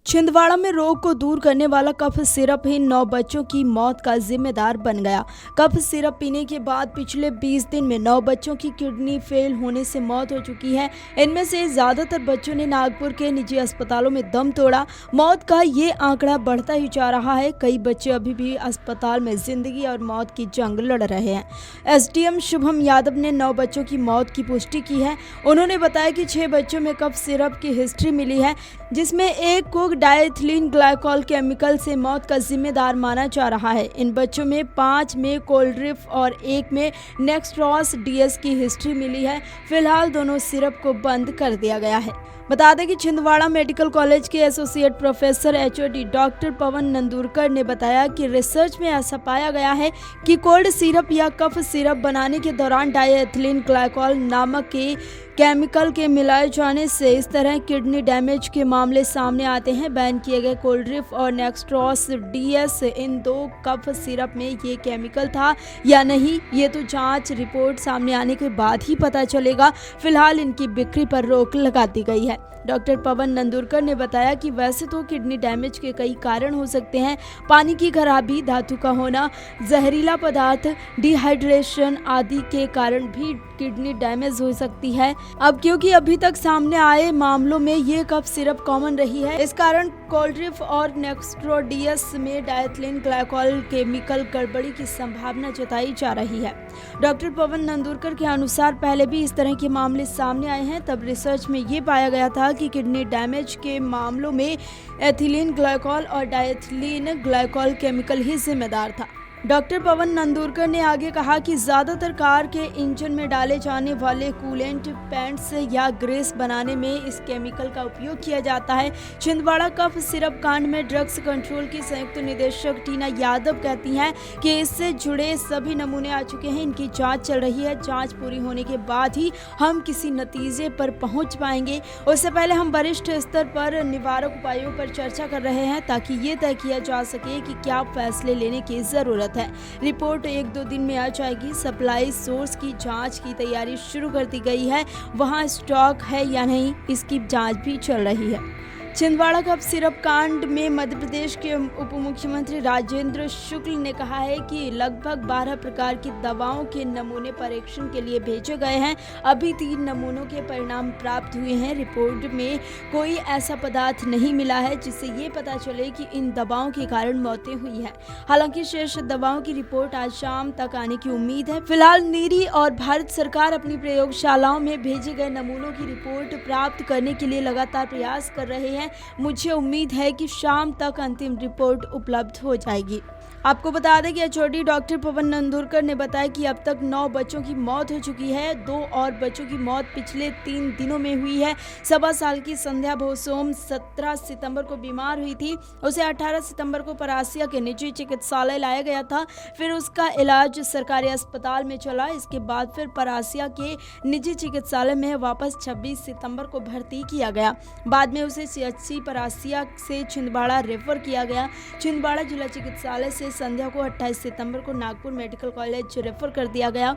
छिंदवाड़ा में रोग को दूर करने वाला कफ सिरप ही 9 बच्चों की मौत का जिम्मेदार बन गया। कफ सिरप पीने के बाद पिछले 20 दिन में 9 बच्चों की किडनी फेल होने से मौत हो चुकी है। इनमें से ज्यादातर बच्चों ने नागपुर के निजी अस्पतालों में दम तोड़ा। मौत का ये आंकड़ा बढ़ता ही जा रहा है। कई बच्चे अभी भी अस्पताल में जिंदगी और मौत की जंग लड़ रहे हैं। एसडीएम शुभम यादव ने 9 बच्चों की मौत की पुष्टि की है। उन्होंने बताया कि 6 बच्चों में कफ सिरप की हिस्ट्री मिली है, जिसमें एक को डायथिलीन ग्लाइकॉल केमिकल से मौत का जिम्मेदार माना जा रहा है। इन बच्चों में 5 में कोल्ड्रिफ और 1 में नेक्स्ट्रॉस डीएस की हिस्ट्री मिली है। फिलहाल दोनों सिरप को बंद कर दिया गया है। बता दें कि छिंदवाड़ा मेडिकल कॉलेज के एसोसिएट प्रोफेसर एचओडी डॉक्टर पवन नंदुरकर ने बताया कि रिसर्च में ऐसा पाया गया है कि कोल्ड सिरप या कफ सिरप बनाने के दौरान डायथिलीन ग्लाइकॉल नामक के केमिकल के मिलाए जाने से इस तरह किडनी डैमेज के मामले सामने आते हैं। बैन किए गए कोल्ड्रिफ और नेक्स्ट्रॉस डीएस इन 2 कफ सिरप में ये केमिकल था या नहीं, ये तो जांच रिपोर्ट सामने आने के बाद ही पता चलेगा। फिलहाल इनकी बिक्री पर रोक लगा दी गई है। डॉक्टर पवन नंदुरकर ने बताया कि वैसे तो किडनी डैमेज के कई कारण हो सकते हैं। पानी की खराबी, धातु का होना, जहरीला पदार्थ, डिहाइड्रेशन आदि के कारण भी किडनी डैमेज हो सकती है। अब क्योंकि अभी तक सामने आए मामलों में ये कफ सिरप कॉमन रही है, इस कारण कोल्ड्रिफ और नेक्स्ट्रोडीएस में डायथिलीन ग्लाइकॉल केमिकल गड़बड़ी की संभावना जताई जा रही है। डॉक्टर पवन नंदुरकर के अनुसार पहले भी इस तरह के मामले सामने आए हैं। तब रिसर्च में ये पाया गया था कि किडनी डैमेज के मामलों में एथिलीन ग्लाइकॉल और डायथिलीन ग्लाइकॉल केमिकल ही जिम्मेदार था। डॉक्टर पवन नंदुरकर ने आगे कहा कि ज्यादातर कार के इंजन में डाले जाने वाले कूलेंट, पेंट्स या ग्रेस बनाने में इस केमिकल का उपयोग किया जाता है। छिंदवाड़ा कफ सिरप कांड में ड्रग्स कंट्रोल की संयुक्त निदेशक टीना यादव कहती हैं कि इससे जुड़े सभी नमूने आ चुके हैं, इनकी जांच चल रही है। जांच पूरी होने के बाद ही हम किसी नतीजे पर पहुंच पाएंगे। उससे पहले हम वरिष्ठ स्तर पर निवारक उपायों पर चर्चा कर रहे हैं ताकि ये तय किया जा सके कि क्या फैसले लेने की जरूरत है। रिपोर्ट 1-2 दिन में आ जाएगी। सप्लाई सोर्स की जांच की तैयारी शुरू कर दी गई है। वहां स्टॉक है या नहीं, इसकी जांच भी चल रही है। छिंदवाड़ा कफ सिरप कांड में मध्य प्रदेश के उप मुख्यमंत्री राजेंद्र शुक्ल ने कहा है कि लगभग 12 प्रकार की दवाओं के नमूने परीक्षण के लिए भेजे गए हैं। अभी 3 नमूनों के परिणाम प्राप्त हुए हैं। रिपोर्ट में कोई ऐसा पदार्थ नहीं मिला है जिससे ये पता चले कि इन दवाओं के कारण मौतें हुई हैं। हालांकि शेष दवाओं की रिपोर्ट आज शाम तक आने की उम्मीद है। फिलहाल नीरी और भारत सरकार अपनी प्रयोगशालाओं में भेजे गए नमूनों की रिपोर्ट प्राप्त करने के लिए लगातार प्रयास कर रहे हैं। मुझे उम्मीद है कि शाम तक अंतिम रिपोर्ट उपलब्ध हो जाएगी। आपको बता दें कि एचओडी डॉक्टर पवन नंदुरकर ने बताया कि अब तक 9 बच्चों की मौत हो चुकी है। 2 और बच्चों की मौत पिछले 3 दिनों में हुई है। 1.25 साल की संध्या भोसोम 17 सितंबर को बीमार हुई थी। उसे 18 सितंबर को परासिया के निजी चिकित्सालय लाया गया था। फिर उसका इलाज सरकारी अस्पताल में चला। इसके बाद फिर परासिया के निजी चिकित्सालय में वापस 26 सितंबर को भर्ती किया गया। बाद में उसे सीएचसी परासिया से छिंदवाड़ा रेफर किया गया। छिंदवाड़ा जिला चिकित्सालय से संध्या को 28 सितंबर को नागपुर मेडिकल कॉलेज रेफर कर दिया गया।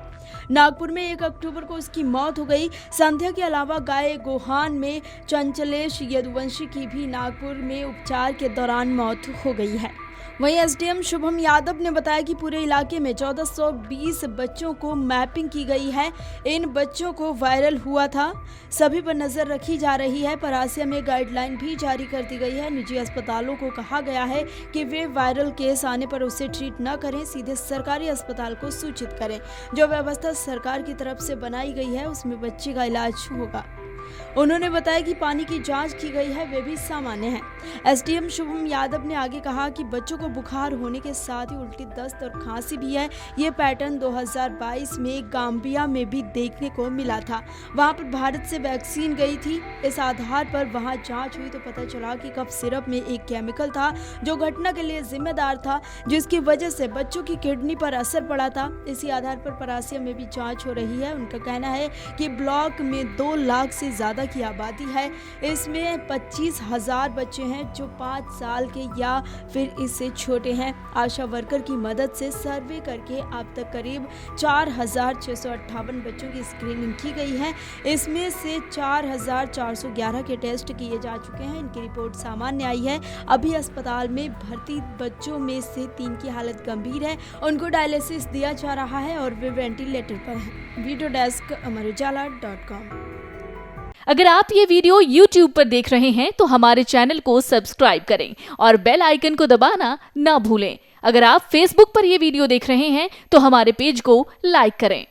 नागपुर में 1 अक्टूबर को उसकी मौत हो गई। संध्या के अलावा गाय गोहान में चंचलेश यदुवंशी की भी नागपुर में उपचार के दौरान मौत हो गई है। वहीं एसडीएम शुभम यादव ने बताया कि पूरे इलाके में 1420 बच्चों को मैपिंग की गई है। इन बच्चों को वायरल हुआ था, सभी पर नजर रखी जा रही है। परासिया में गाइडलाइन भी जारी कर दी गई है। निजी अस्पतालों को कहा गया है कि वे वायरल केस आने पर उसे ट्रीट न करें, सीधे सरकारी अस्पताल को सूचित करें। जो व्यवस्था सरकार की तरफ से बनाई गई है उसमें बच्चे का इलाज होगा। उन्होंने बताया कि पानी की जांच की गई है, वे भी सामान्य है। एसडीएम शुभम यादव ने आगे कहा कि बच्चों को बुखार होने के साथ ही उल्टी, दस्त और खांसी भी है। ये पैटर्न 2022 में गाम्बिया में भी देखने को मिला था। वहां पर भारत से वैक्सीन गई थी। इस आधार पर वहां जांच हुई तो पता चला कि कफ सिरप में एक केमिकल था जो घटना के लिए जिम्मेदार था, जिसकी वजह से बच्चों की किडनी पर असर पड़ा था। इसी आधार पर परासिया में भी जाँच हो रही है। उनका कहना है कि ब्लॉक में 2 लाख से ज़्यादा की आबादी है। इसमें 25,000 बच्चे हैं जो 5 साल के या फिर इससे छोटे हैं। आशा वर्कर की मदद से सर्वे करके अब तक करीब 4,658 बच्चों की स्क्रीनिंग की गई है। इसमें से 4,411 के टेस्ट किए जा चुके हैं। इनकी रिपोर्ट सामान्य आई है। अभी अस्पताल में भर्ती बच्चों में से 3 की हालत गंभीर है। उनको डायलिसिस दिया जा रहा है और वे वेंटिलेटर पर हैं। Video desk amarujala.com। अगर आप ये वीडियो YouTube पर देख रहे हैं तो हमारे चैनल को सब्सक्राइब करें और बेल आइकन को दबाना ना भूलें। अगर आप Facebook पर ये वीडियो देख रहे हैं तो हमारे पेज को लाइक करें।